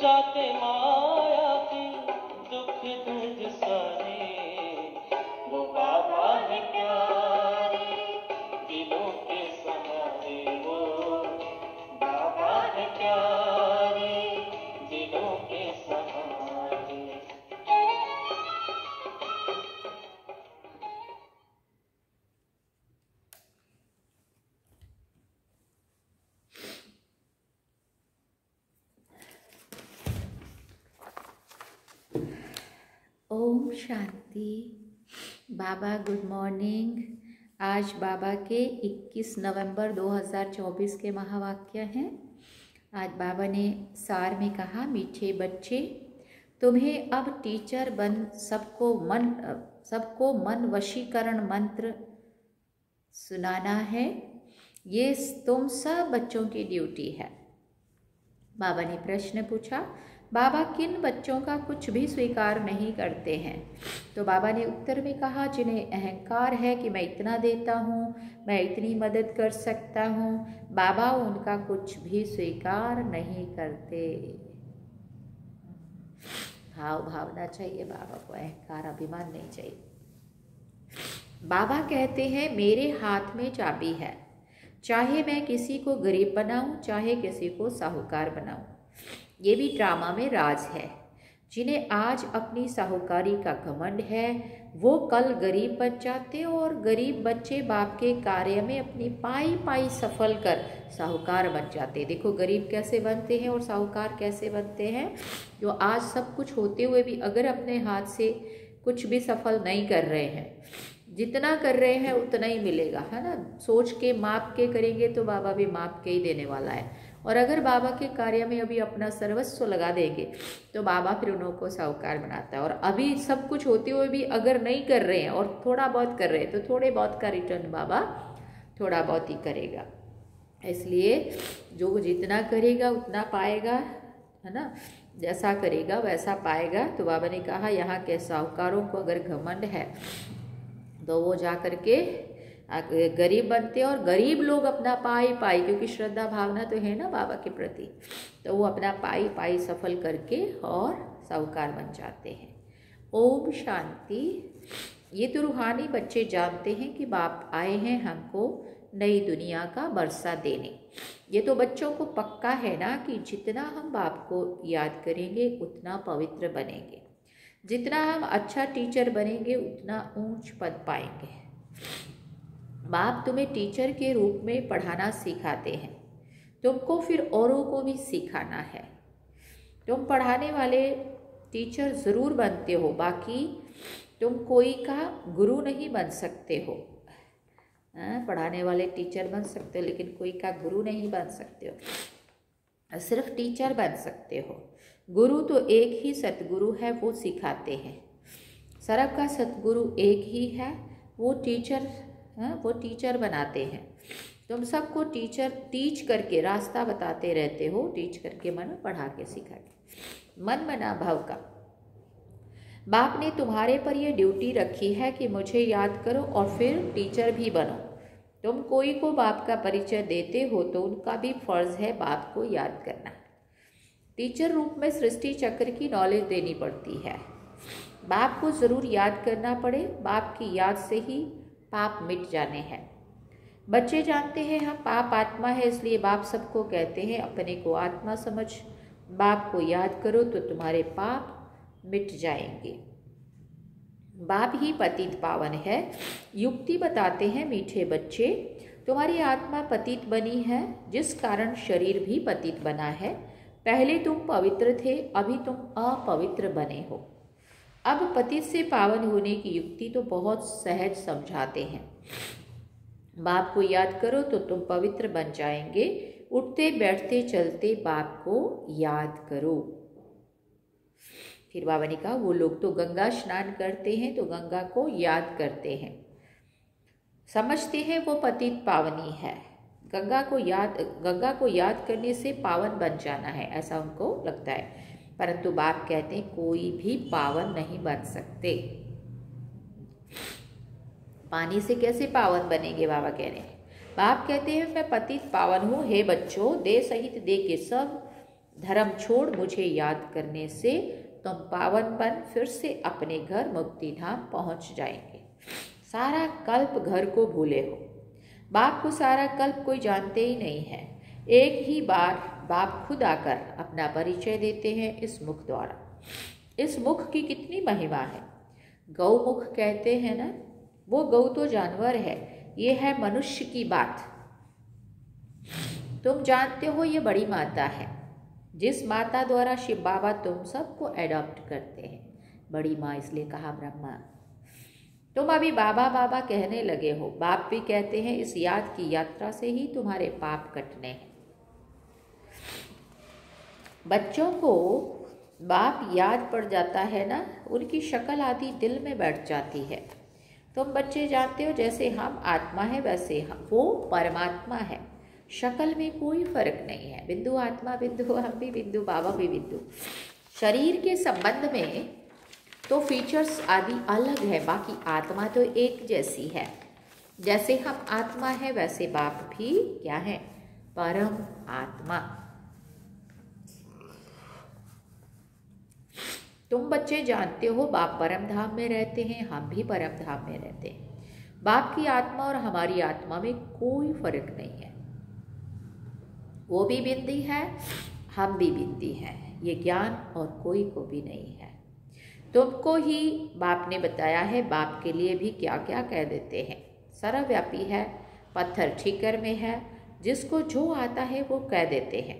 जाते माया के दुख दर्द सारे, वो बाबा है प्यारे दिलों के सहारे, वो बाबा है प्यारे दिलों के सहारे। ओम शांति। बाबा गुड मॉर्निंग। आज बाबा के 21 नवंबर 2024 के महावाक्य हैं। आज बाबा ने सार में कहा, मीठे बच्चे, तुम्हें अब टीचर बन सबको मन वशीकरण मंत्र सुनाना है। ये तुम सब बच्चों की ड्यूटी है। बाबा ने प्रश्न पूछा, बाबा किन बच्चों का कुछ भी स्वीकार नहीं करते हैं? तो बाबा ने उत्तर में कहा, जिन्हें अहंकार है कि मैं इतना देता हूँ, मैं इतनी मदद कर सकता हूँ, बाबा उनका कुछ भी स्वीकार नहीं करते। भावना चाहिए बाबा को, अहंकार अभिमान नहीं चाहिए। बाबा कहते हैं, मेरे हाथ में चाबी है, चाहे मैं किसी को गरीब बनाऊं, चाहे किसी को साहूकार बनाऊं। ये भी ड्रामा में राज है। जिन्हें आज अपनी साहूकारी का घमंड है, वो कल गरीब बच जाते और गरीब बच्चे बाप के कार्य में अपनी पाई पाई सफल कर साहूकार बन जाते। देखो गरीब कैसे बनते हैं और साहूकार कैसे बनते हैं। जो आज सब कुछ होते हुए भी अगर अपने हाथ से कुछ भी सफल नहीं कर रहे हैं, जितना कर रहे हैं उतना ही मिलेगा, है ना। सोच के माप के करेंगे तो बाबा भी माप के ही देने वाला है। और अगर बाबा के कार्य में अभी अपना सर्वस्व लगा देंगे तो बाबा फिर उन्हों को साहूकार बनाता है। और अभी सब कुछ होते हुए भी अगर नहीं कर रहे हैं और थोड़ा बहुत कर रहे हैं तो थोड़े बहुत का रिटर्न बाबा थोड़ा बहुत ही करेगा। इसलिए जो जितना करेगा उतना पाएगा, है ना। जैसा करेगा वैसा पाएगा। तो बाबा ने कहा, यहाँ के साहूकारों को अगर घमंड है तो वो जा कर के गरीब बनते हैं। और गरीब लोग अपना पाई पाई, क्योंकि श्रद्धा भावना तो है ना बाबा के प्रति, तो वो अपना पाई पाई सफल करके और साहूकार बन जाते हैं। ओम शांति। ये तो रूहानी बच्चे जानते हैं कि बाप आए हैं हमको नई दुनिया का बरसा देने। ये तो बच्चों को पक्का है ना कि जितना हम बाप को याद करेंगे उतना पवित्र बनेंगे, जितना हम अच्छा टीचर बनेंगे उतना ऊंच पद पाएंगे। बाप तुम्हें टीचर के रूप में पढ़ाना सिखाते हैं, तुमको फिर औरों को भी सिखाना है। तुम पढ़ाने वाले टीचर ज़रूर बनते हो, बाकी तुम कोई का गुरु नहीं बन सकते हो। पढ़ाने वाले टीचर बन सकते हो लेकिन कोई का गुरु नहीं बन सकते हो। सिर्फ टीचर बन सकते हो। गुरु तो एक ही सतगुरु है, वो सिखाते हैं। सबका सतगुरु एक ही है, वो टीचर बनाते हैं। तुम सबको टीच करके रास्ता बताते रहते हो, टीच करके मन पढ़ा के सिखा के। मन मना भव का बाप ने तुम्हारे पर यह ड्यूटी रखी है कि मुझे याद करो और फिर टीचर भी बनो। तुम कोई को बाप का परिचय देते हो तो उनका भी फर्ज है बाप को याद करना। टीचर रूप में सृष्टि चक्र की नॉलेज देनी पड़ती है। बाप को ज़रूर याद करना पड़े, बाप की याद से ही पाप मिट जाने हैं। बच्चे जानते हैं हम पाप आत्मा है, इसलिए बाप सबको कहते हैं अपने को आत्मा समझ, बाप को याद करो तो तुम्हारे पाप मिट जाएंगे। बाप ही पतित पावन है। युक्ति बताते हैं मीठे बच्चे, तुम्हारी आत्मा पतित बनी है, जिस कारण शरीर भी पतित बना है। पहले तुम पवित्र थे, अभी तुम अपवित्र बने हो। अब पतित से पावन होने की युक्ति तो बहुत सहज समझाते हैं। बाप को याद करो तो तुम पवित्र बन जाएंगे। उठते बैठते चलते बाप को याद करो। फिर बाबा ने कहा वो लोग तो गंगा स्नान करते हैं तो गंगा को याद करते हैं, समझते हैं वो पतित पावनी है। गंगा को याद करने से पावन बन जाना है, ऐसा उनको लगता है। परंतु बाप कहते हैं कोई भी पावन नहीं बन सकते। पानी से कैसे पावन बनेंगे, बाबा कह रहे हैं। बाप कहते हैं मैं पतित पावन हूँ। हे बच्चों, देह सहित देह के सब धर्म छोड़ मुझे याद करने से तुम पावन बन फिर से अपने घर मुक्ति धाम पहुँच जाएंगे। सारा कल्प घर को भूले हो। बाप को सारा कल्प कोई जानते ही नहीं है। एक ही बार बाप खुद आकर अपना परिचय देते हैं इस मुख द्वारा। इस मुख की कितनी महिमा है। गौ मुख कहते हैं ना, वो गौ तो जानवर है, ये है मनुष्य की बात। तुम जानते हो ये बड़ी माता है, जिस माता द्वारा शिव बाबा तुम सबको एडॉप्ट करते हैं। बड़ी माँ इसलिए कहा ब्रह्मा। तुम अभी बाबा बाबा कहने लगे हो। बाप भी कहते हैं इस याद की यात्रा से ही तुम्हारे पाप कटने हैं। बच्चों को बाप याद पड़ जाता है ना, उनकी शक्ल आदि दिल में बैठ जाती है। तुम बच्चे जानते हो जैसे हम आत्मा है वैसे वो परमात्मा है। शक्ल में कोई फर्क नहीं है। बिंदु आत्मा बिंदु, हम भी बिंदु, बाबा भी बिंदु। शरीर के संबंध में तो फीचर्स आदि अलग है, बाकी आत्मा तो एक जैसी है। जैसे हम आत्मा है वैसे बाप भी क्या है, परम आत्मा। तुम बच्चे जानते हो बाप परम धाम में रहते हैं, हम भी परम धाम में रहते हैं। बाप की आत्मा और हमारी आत्मा में कोई फर्क नहीं है। वो भी बिंदी है, हम भी बिंदी हैं। ये ज्ञान और कोई को भी नहीं है। तुमको ही बाप ने बताया है। बाप के लिए भी क्या क्या कह देते हैं। सर्वव्यापी है, पत्थर ठीकर में है, जिसको जो आता है वो कह देते हैं।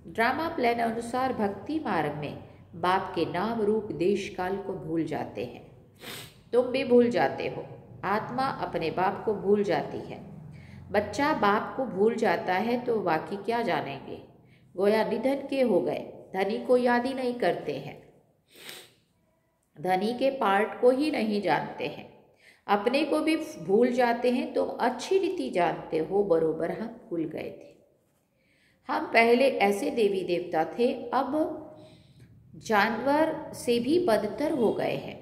ड्रामा प्लान अनुसार भक्ति मार्ग में बाप के नाम रूप देश काल को भूल जाते हैं। तुम भी भूल जाते हो। आत्मा अपने बाप को भूल जाती है। बच्चा बाप को भूल जाता है तो बाकी क्या जानेंगे। गोया निधन के हो गए, धनी को याद ही नहीं करते हैं। धनी के पार्ट को ही नहीं जानते हैं। अपने को भी भूल जाते हैं। तुम अच्छी रीति जानते हो बरोबर हम भूल गए थे। हम पहले ऐसे देवी देवता थे, अब जानवर से भी बदतर हो गए हैं।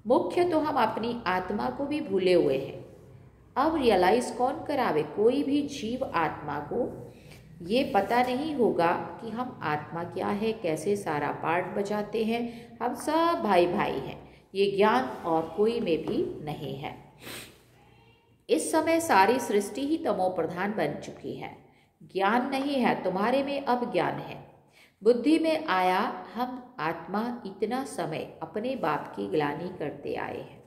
मुख्य तो हम अपनी आत्मा को भी भूले हुए हैं। अब रियलाइज कौन करावे। कोई भी जीव आत्मा को ये पता नहीं होगा कि हम आत्मा क्या है, कैसे सारा पार्ट बजाते हैं। हम सब भाई भाई हैं। ये ज्ञान और कोई में भी नहीं है। इस समय सारी सृष्टि ही तमो प्रधान बन चुकी है। ज्ञान नहीं है तुम्हारे में, अब ज्ञान है। बुद्धि में आया हम आत्मा इतना समय अपने बाप की ग्लानि करते आए हैं।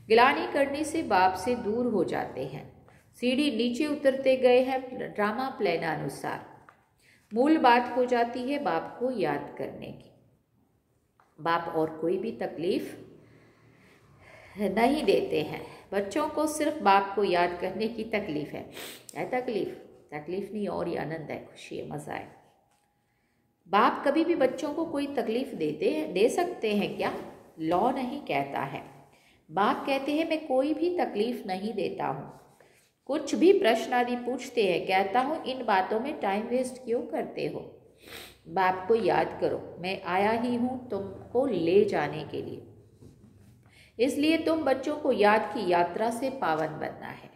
ग्लानि करने से बाप से दूर हो जाते हैं। सीढ़ी नीचे उतरते गए हैं ड्रामा प्लान अनुसार। मूल बात हो जाती है बाप को याद करने की। बाप और कोई भी तकलीफ नहीं देते हैं। बच्चों को सिर्फ बाप को याद करने की तकलीफ है। तकलीफ नहीं और ये आनंद है, खुशी है, मज़ा है। बाप कभी भी बच्चों को कोई तकलीफ दे सकते हैं क्या? लॉ नहीं कहता है। बाप कहते हैं मैं कोई भी तकलीफ नहीं देता हूँ। कुछ भी प्रश्न आदि पूछते हैं, कहता हूँ इन बातों में टाइम वेस्ट क्यों करते हो? बाप को याद करो, मैं आया ही हूँ तुमको ले जाने के लिए। इसलिए तुम बच्चों को याद की यात्रा से पावन बनना है।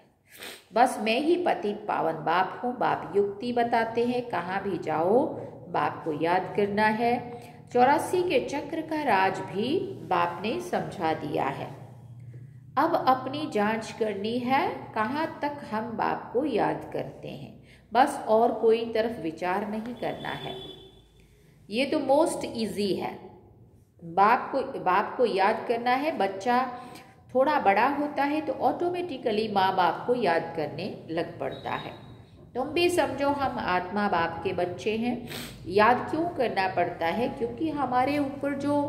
बस मैं ही पतित पावन बाप हूँ। बाप युक्ति बताते हैं, कहाँ भी जाओ बाप को याद करना है। 84 के चक्र का राज भी बाप ने समझा दिया है। अब अपनी जांच करनी है, कहाँ तक हम बाप को याद करते हैं। बस और कोई तरफ विचार नहीं करना है। ये तो मोस्ट इजी है। बाप को याद करना है। बच्चा थोड़ा बड़ा होता है तो ऑटोमेटिकली माँ बाप को याद करने लग पड़ता है। तुम भी समझो हम आत्मा बाप के बच्चे हैं। याद क्यों करना पड़ता है? क्योंकि हमारे ऊपर जो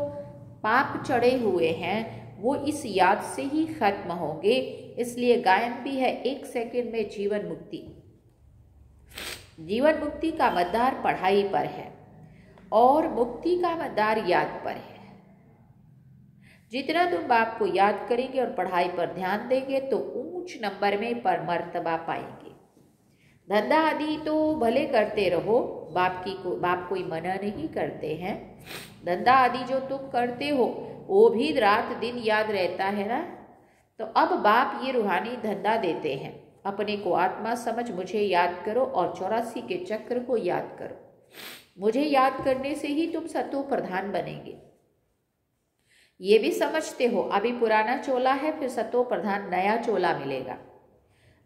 पाप चढ़े हुए हैं वो इस याद से ही खत्म होंगे। इसलिए गायन भी है, 1 सेकंड में जीवन मुक्ति। जीवन मुक्ति का मदार पढ़ाई पर है और मुक्ति का मदार याद पर है। जितना तुम बाप को याद करेंगे और पढ़ाई पर ध्यान देंगे तो ऊंच नंबर में पर मर्तबा पाएंगे। धंधा आदि तो भले करते रहो, बाप कोई मना नहीं करते हैं। धंधा आदि जो तुम करते हो वो भी रात दिन याद रहता है ना। तो अब बाप ये रूहानी धंधा देते हैं, अपने को आत्मा समझ मुझे याद करो और 84 के चक्र को याद करो। मुझे याद करने से ही तुम सतो प्रधान बनेंगे। ये भी समझते हो अभी पुराना चोला है, फिर सतो प्रधान नया चोला मिलेगा।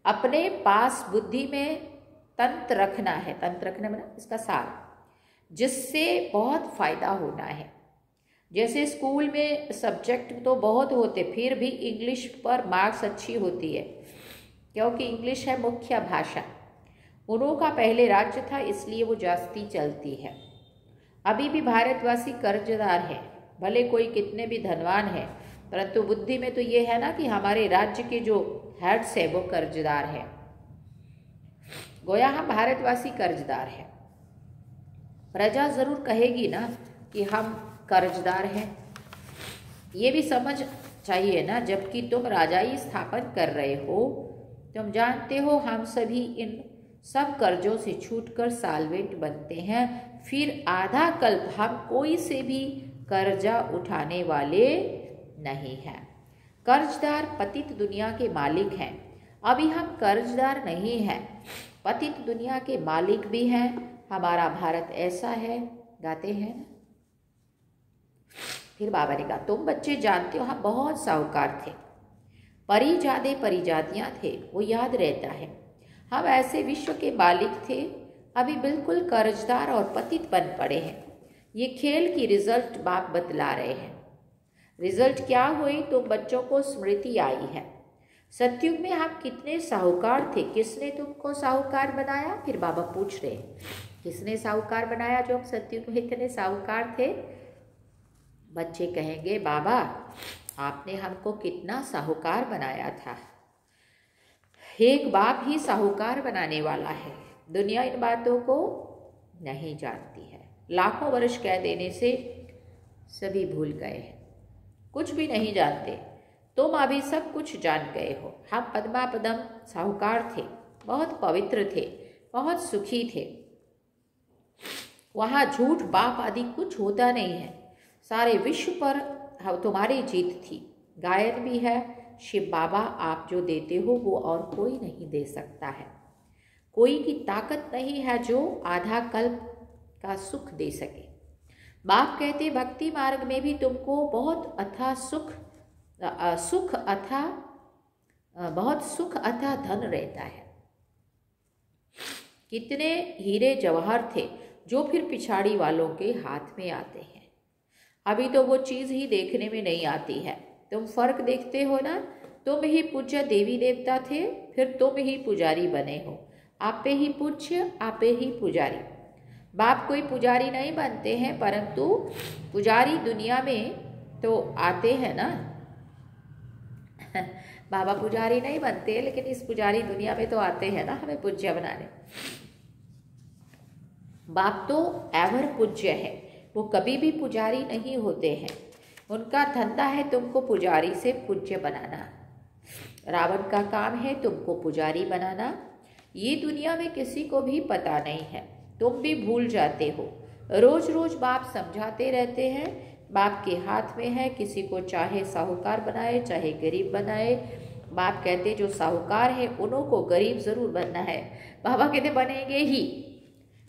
अपने पास बुद्धि में तंत्र रखना है। तंत्र रखना मतलब इसका सार, जिससे बहुत फायदा होना है। जैसे स्कूल में सब्जेक्ट तो बहुत होते, फिर भी इंग्लिश पर मार्क्स अच्छी होती है क्योंकि इंग्लिश है मुख्य भाषा। उन्हों का पहले राज्य था इसलिए वो जास्ती चलती है। अभी भी भारतवासी कर्जदार है, भले कोई कितने भी धनवान है, परंतु बुद्धि में तो ये है ना कि हमारे राज्य के जो हेड्स है वो कर्जदार है। गोया हम भारतवासी कर्जदार हैं। प्रजा जरूर कहेगी ना कि हम कर्जदार हैं। ये भी समझ चाहिए ना, जबकि तुम राजाई स्थापन कर रहे हो। तुम जानते हो हम सभी इन सब कर्जों से छूटकर साल्वेंट बनते हैं। फिर आधा कल्प हम कोई से भी कर्जा उठाने वाले नहीं हैं। कर्जदार पतित दुनिया के मालिक हैं। अभी हम कर्जदार नहीं हैं, पतित दुनिया के मालिक भी हैं। हमारा भारत ऐसा है, गाते हैं ना। फिर बाबा ने कहा तुम बच्चे जानते हो हम बहुत साहूकार थे, परिजादे परिजातियां थे, वो याद रहता है। हम ऐसे विश्व के मालिक थे, अभी बिल्कुल कर्जदार और पतित बन पड़े हैं। ये खेल की रिजल्ट बाप बतला रहे हैं। रिजल्ट क्या हुई? तो बच्चों को स्मृति आई है। सतयुग में हम कितने साहूकार थे, किसने तुमको साहूकार बनाया? फिर बाबा पूछ रहे किसने साहूकार बनाया जो हम सतयुग में इतने साहूकार थे? बच्चे कहेंगे बाबा आपने हमको कितना साहूकार बनाया था। एक बाप ही साहूकार बनाने वाला है। दुनिया इन बातों को नहीं जानती है। लाखों वर्ष कह देने से सभी भूल गए हैं, कुछ भी नहीं जानते। तुम अभी सब कुछ जान गए हो। हम पद्मा पदम साहूकार थे, बहुत पवित्र थे, बहुत सुखी थे। वहाँ झूठ पाप आदि कुछ होता नहीं है। सारे विश्व पर तुम्हारी जीत थी। गायन भी है, शिव बाबा आप जो देते हो वो और कोई नहीं दे सकता है। कोई की ताकत नहीं है जो आधा कल्प का सुख दे सके। बाप कहते भक्ति मार्ग में भी तुमको बहुत अथा बहुत सुख अथा धन रहता है। कितने हीरे जवाहर थे जो फिर पिछाड़ी वालों के हाथ में आते हैं। अभी तो वो चीज़ ही देखने में नहीं आती है। तुम फर्क देखते हो ना। तुम ही पूज्य देवी देवता थे, फिर तुम ही पुजारी बने हो। आपे ही पूज्य, आपे ही पुजारी। बाप कोई पुजारी नहीं बनते हैं, परंतु पुजारी दुनिया में तो आते हैं ना। बाबा पुजारी नहीं बनते, लेकिन इस पुजारी दुनिया में तो आते हैं ना हमें पूज्य बनाने। बाप तो एवर पूज्य है, वो कभी भी पुजारी नहीं होते हैं। उनका धंधा है तुमको पुजारी से पूज्य बनाना। रावण का काम है तुमको पुजारी बनाना। ये दुनिया में किसी को भी पता नहीं है, तुम भी भूल जाते हो। रोज रोज बाप समझाते रहते हैं, बाप के हाथ में है, किसी को चाहे साहूकार बनाए चाहे गरीब बनाए। बाप कहते जो साहूकार है उन्हों को गरीब ज़रूर बनना है। बाबा कहते बनेंगे ही,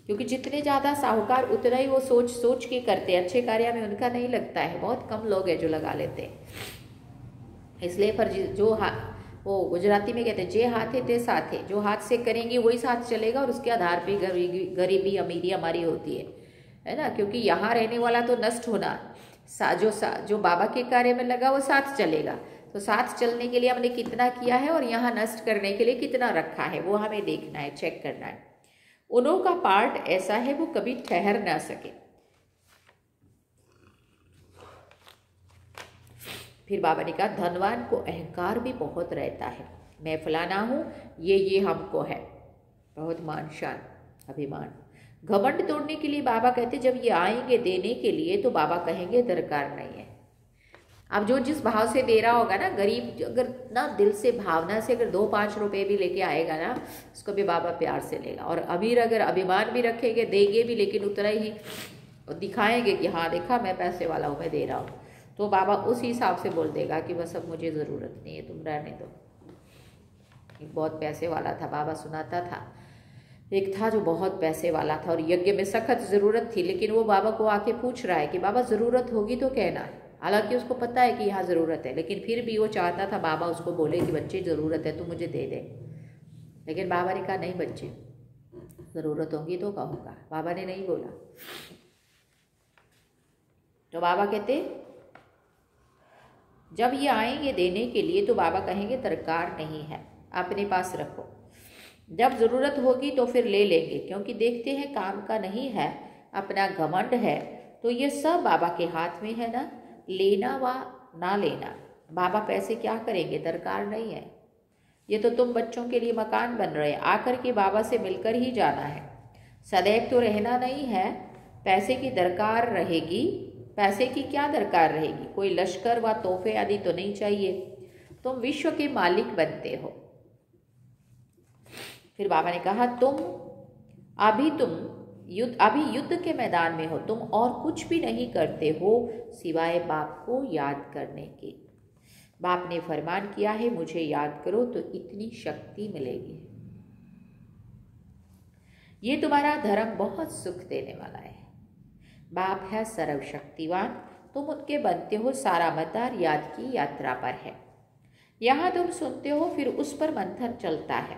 क्योंकि जितने ज़्यादा साहूकार उतना ही वो सोच सोच के करते हैं, अच्छे कार्य में उनका नहीं लगता है। बहुत कम लोग हैं जो लगा लेते हैं। इसलिए पर जो वो गुजराती में कहते हैं जे हाथे ते साथे, जो हाथ से करेंगे वही साथ चलेगा और उसके आधार पे गरीबी अमीरी हमारी होती है ना। क्योंकि यहाँ रहने वाला तो नष्ट होना, जो बाबा के कार्य में लगा वो साथ चलेगा। तो साथ चलने के लिए हमने कितना किया है और यहाँ नष्ट करने के लिए कितना रखा है, वो हमें देखना है, चेक करना है। उन्हों का पार्ट ऐसा है वो कभी ठहर ना सके। फिर बाबा ने कहा धनवान को अहंकार भी बहुत रहता है, मैं फलाना हूँ, ये हमको है, बहुत मान शान अभिमान। घमंड तोड़ने के लिए बाबा कहते जब ये आएंगे देने के लिए तो बाबा कहेंगे दरकार नहीं है। अब जो जिस भाव से दे रहा होगा ना, गरीब अगर ना दिल से भावना से अगर 2-5 रुपए भी लेके आएगा ना, उसको भी बाबा प्यार से लेगा। और अमीर अगर अभिमान भी रखेंगे, देंगे भी, लेकिन उतना ही दिखाएंगे कि हाँ देखा मैं पैसे वाला हूँ, मैं दे रहा हूँ, तो बाबा उस हिसाब से बोल देगा कि बस अब मुझे ज़रूरत नहीं है, तुम रहने दो। एक बहुत पैसे वाला था, बाबा सुनाता था, एक था जो बहुत पैसे वाला था और यज्ञ में सख्त ज़रूरत थी, लेकिन वो बाबा को आके पूछ रहा है कि बाबा ज़रूरत होगी तो कहना। हालांकि उसको पता है कि यहाँ ज़रूरत है, लेकिन फिर भी वो चाहता था बाबा उसको बोले कि बच्चे ज़रूरत है तो मुझे दे दे। लेकिन बाबा ने कहा नहीं बच्चे, ज़रूरत होगी तो कहूँगा। बाबा ने नहीं बोला। तो बाबा कहते जब ये आएंगे देने के लिए तो बाबा कहेंगे दरकार नहीं है, अपने पास रखो, जब ज़रूरत होगी तो फिर ले लेंगे। क्योंकि देखते हैं काम का नहीं है, अपना घमंड है, तो ये सब बाबा के हाथ में है ना, लेना व ना लेना। बाबा पैसे क्या करेंगे, दरकार नहीं है। ये तो तुम बच्चों के लिए मकान बन रहे हैं, आकर के बाबा से मिलकर ही जाना है। सदैव तो रहना नहीं है, पैसे की दरकार रहेगी। पैसे की क्या दरकार रहेगी, कोई लश्कर व तोहफे आदि तो नहीं चाहिए, तुम विश्व के मालिक बनते हो। फिर बाबा ने कहा अभी युद्ध के मैदान में हो, तुम और कुछ भी नहीं करते हो सिवाय बाप को याद करने के। बाप ने फरमान किया है मुझे याद करो तो इतनी शक्ति मिलेगी। ये तुम्हारा धर्म बहुत सुख देने वाला है। बाप है सर्वशक्तिवान, तुम उनके बनते हो, सारा मदार याद की यात्रा पर है। यहाँ तुम सुनते हो फिर उस पर मंथन चलता है।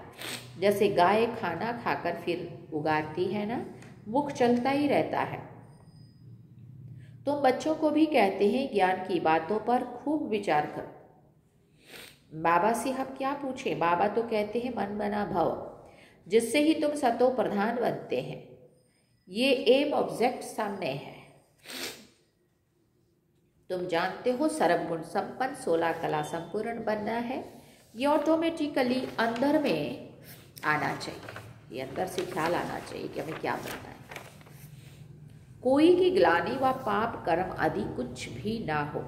जैसे गाय खाना खाकर फिर उगारती है ना, मुख चलता ही रहता है। तुम बच्चों को भी कहते हैं ज्ञान की बातों पर खूब विचार करो। बाबा से हम क्या पूछें, बाबा तो कहते हैं मन बना भव, जिससे ही तुम सतो प्रधान बनते हैं। ये एम ऑब्जेक्ट सामने है। तुम जानते हो सर्वगुण संपन्न 16 कला संपूर्ण बनना है। ये ऑटोमेटिकली अंदर में आना चाहिए, ये अंदर से ख्याल आना चाहिए कि हमें क्या बनना है। कोई की ग्लानि व पाप कर्म आदि कुछ भी ना हो,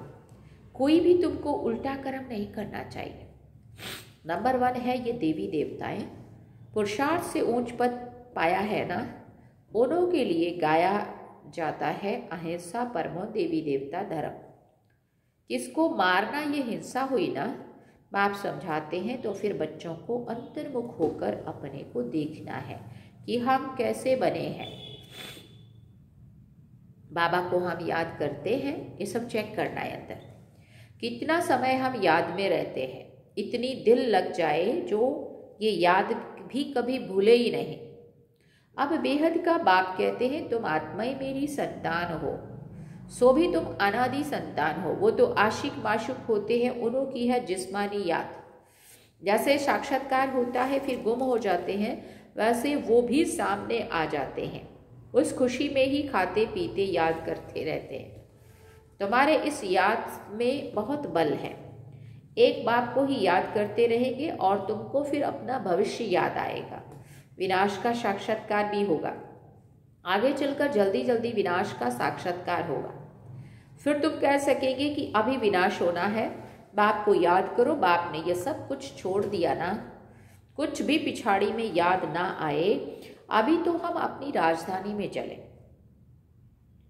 कोई भी तुमको उल्टा कर्म नहीं करना चाहिए। नंबर 1 है ये देवी देवताएं, पुरुषार्थ से ऊंच पद पाया है ना, उन्हों के लिए गाया जाता है अहिंसा परमो देवी देवता धर्म। किसको मारना ये हिंसा हुई ना, बाप समझाते हैं तो फिर बच्चों को अंतर्मुख होकर अपने को देखना है कि हम कैसे बने हैं। बाबा को हम याद करते हैं, ये सब चेक करना है अंदर कितना समय हम याद में रहते हैं। इतनी दिल लग जाए जो ये याद भी कभी भूले ही नहीं। अब बेहद का बाप कहते हैं तुम आत्मा ही मेरी संतान हो, सो भी तुम अनादि संतान हो। वो तो आशिक माशुक होते हैं, उन्हों की है जिस्मानी याद। जैसे साक्षात्कार होता है फिर गुम हो जाते हैं, वैसे वो भी सामने आ जाते हैं। उस खुशी में ही खाते पीते याद करते रहते हैं। तुम्हारे इस याद में बहुत बल है। एक बाप को ही याद करते रहेंगे और तुमको फिर अपना भविष्य याद आएगा। विनाश का साक्षात्कार भी होगा। आगे चलकर जल्दी जल्दी विनाश का साक्षात्कार होगा। फिर तुम कह सकेंगे कि अभी विनाश होना है। बाप को याद करो, बाप ने ये सब कुछ छोड़ दिया ना, कुछ भी पिछाड़ी में याद ना आए। अभी तो हम अपनी राजधानी में चलें,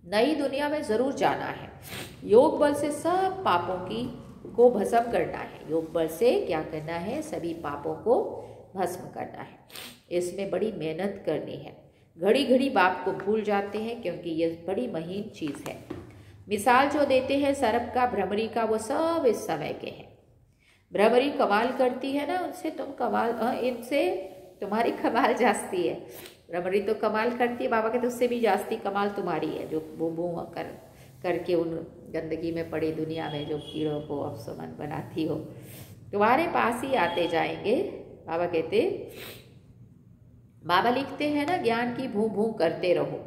नई दुनिया में जरूर जाना है। योग बल से सब पापों को भस्म करना है। योग बल से क्या करना है? सभी पापों को भस्म करना है। इसमें बड़ी मेहनत करनी है। घड़ी घड़ी बाप को भूल जाते हैं क्योंकि ये बड़ी महीन चीज़ है। मिसाल जो देते हैं सर्प का, भ्रमरी का, वो सब इस समय के हैं। भ्रमरी कमाल करती है ना, उनसे तुम कमाल, इनसे तुम्हारी कमाल जास्ती है। भ्रमरी तो कमाल करती है, बाबा कहते उससे भी जास्ती कमाल तुम्हारी है, जो बू बू करके उन गंदगी में पड़ी दुनिया में जो कीड़ों को अपसमन बनाती हो, तुम्हारे पास ही आते जाएंगे। बाबा कहते, बाबा लिखते हैं ना, ज्ञान की भूं भूं करते रहो,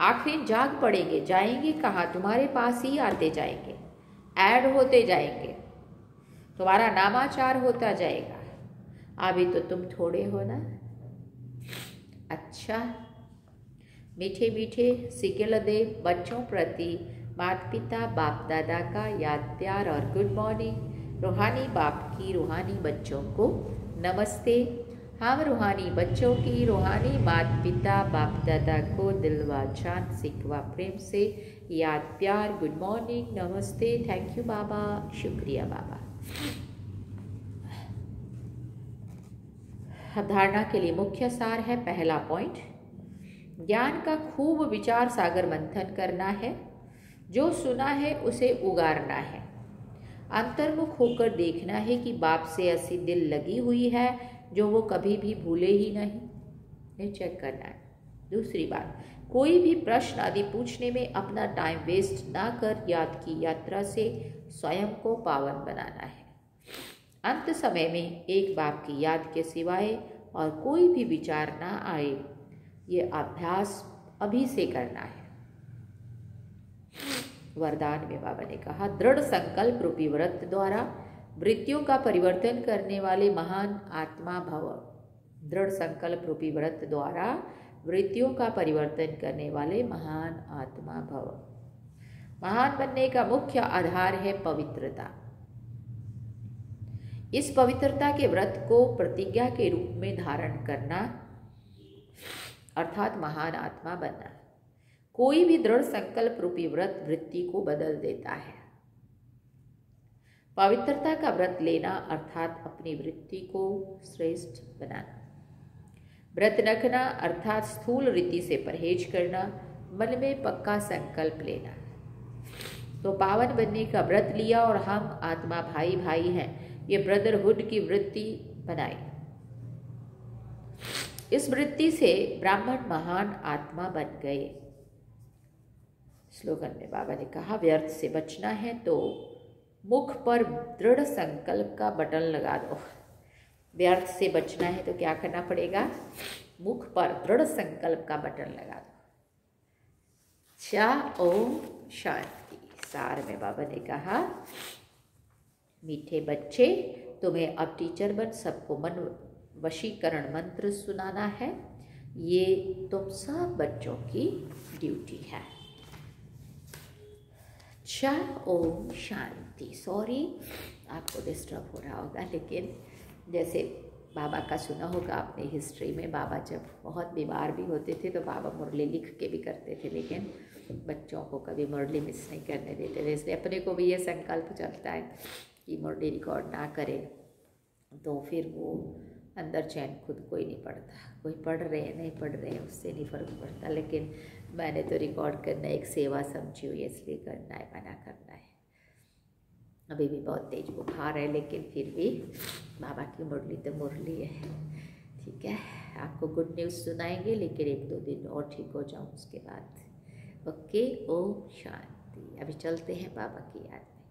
आखिर जाग पड़ेंगे। जाएंगे कहाँ? तुम्हारे पास ही आते जाएंगे, ऐड होते जाएंगे, तुम्हारा नामाचार होता जाएगा। अभी तो तुम थोड़े हो ना। अच्छा, मीठे मीठे सिकेल दे बच्चों प्रति माता पिता बाप दादा का याद प्यार और गुड मॉर्निंग। रूहानी बाप की रूहानी बच्चों को नमस्ते। हम रूहानी बच्चों की रूहानी माता पिता बाप दादा को दिलवा जान सिकवा प्रेम से याद प्यार, गुड मॉर्निंग, नमस्ते, थैंक यू बाबा, शुक्रिया बाबा। धारणा के लिए मुख्य सार है, पहला पॉइंट, ज्ञान का खूब विचार सागर मंथन करना है। जो सुना है उसे उगारना है। अंतर्मुख होकर देखना है कि बाप से ऐसी दिल लगी हुई है जो वो कभी भी भूले ही नहीं, ये चेक करना है। दूसरी बात, कोई भी प्रश्न आदि पूछने में अपना टाइम वेस्ट ना कर याद की यात्रा से स्वयं को पावन बनाना है। अंत समय में एक बाप की याद के सिवाय और कोई भी विचार ना आए, ये अभ्यास अभी से करना है। वरदान में बाबा ने कहा, दृढ़ संकल्प रूपी व्रत द्वारा वृत्तियों का परिवर्तन करने वाले महान आत्मा भव। दृढ़ संकल्प रूपी व्रत द्वारा वृत्तियों का परिवर्तन करने वाले महान आत्मा भव। महान बनने का मुख्य आधार है पवित्रता। इस पवित्रता के व्रत को प्रतिज्ञा के रूप में धारण करना, अर्थात महान आत्मा बनना। कोई भी दृढ़ संकल्प रूपी व्रत वृत्ति को बदल देता है। पवित्रता का व्रत लेना अर्थात अपनी वृत्ति को श्रेष्ठ बनाना। व्रत रखना अर्थात स्थूल रीति से परहेज करना, मन में पक्का संकल्प लेना। तो पावन बनने का व्रत लिया और हम आत्मा भाई भाई हैं, ये ब्रदरहुड की वृत्ति बनाई। इस वृत्ति से ब्राह्मण महान आत्मा बन गए। स्लोगन में बाबा ने कहा, व्यर्थ से बचना है तो मुख पर दृढ़ संकल्प का बटन लगा दो। व्यर्थ से बचना है तो क्या करना पड़ेगा? मुख पर दृढ़ संकल्प का बटन लगा दो। ओम शांति। सार में बाबा ने कहा, मीठे बच्चे, तुम्हें अब टीचर बन सबको मन वशीकरण मंत्र सुनाना है। ये तुम सब बच्चों की ड्यूटी है। ओम शांति। सॉरी आपको डिस्टर्ब हो रहा होगा, लेकिन जैसे बाबा का सुना होगा आपने हिस्ट्री में, बाबा जब बहुत बीमार भी होते थे तो बाबा मुरली लिख के भी करते थे, लेकिन बच्चों को कभी मुरली मिस नहीं करने देते थे। इसलिए अपने को भी ये संकल्प चलता है कि मुरली रिकॉर्ड ना करें, तो फिर वो अंदर चैन खुद को ही नहीं पड़ता। कोई पढ़ रहे हैं नहीं पढ़ रहे हैं उससे नहीं फर्क पड़ता, लेकिन मैंने तो रिकॉर्ड करना एक सेवा समझी हुई है, इसलिए करना है, मना करना है। अभी भी बहुत तेज बुखार है, लेकिन फिर भी बाबा की मुरली तो मुरली है। ठीक है, आपको गुड न्यूज़ सुनाएंगे, लेकिन 1-2 दिन और ठीक हो जाऊँ उसके बाद। ओके, ओम शांति। अभी चलते हैं बाबा की याद में।